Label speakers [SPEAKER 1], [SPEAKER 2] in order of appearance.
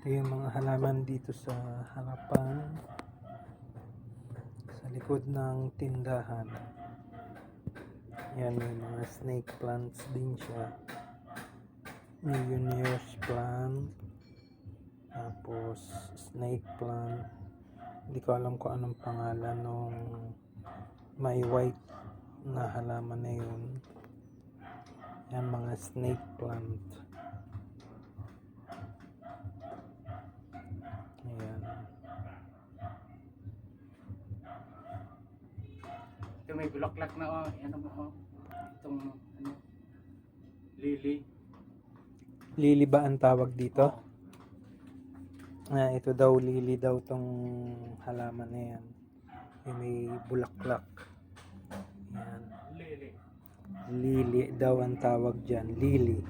[SPEAKER 1] Ito yung mga halaman dito sa harapan, sa likod ng tindahan. Yan, may mga snake plants din siya. May universe plant, tapos snake plant. Hindi ko alam kung anong pangalan nung may white na halaman na yun. Yan, mga snake plant. Ayan.
[SPEAKER 2] Ito may bulaklak na ano mo itong ano, lily.
[SPEAKER 1] Lily ba ang tawag dito? Ito daw, lily daw tong halaman na yan. Yung may bulaklak. Yan.
[SPEAKER 2] Lily.
[SPEAKER 1] Lily daw ang tawag dyan. Lily.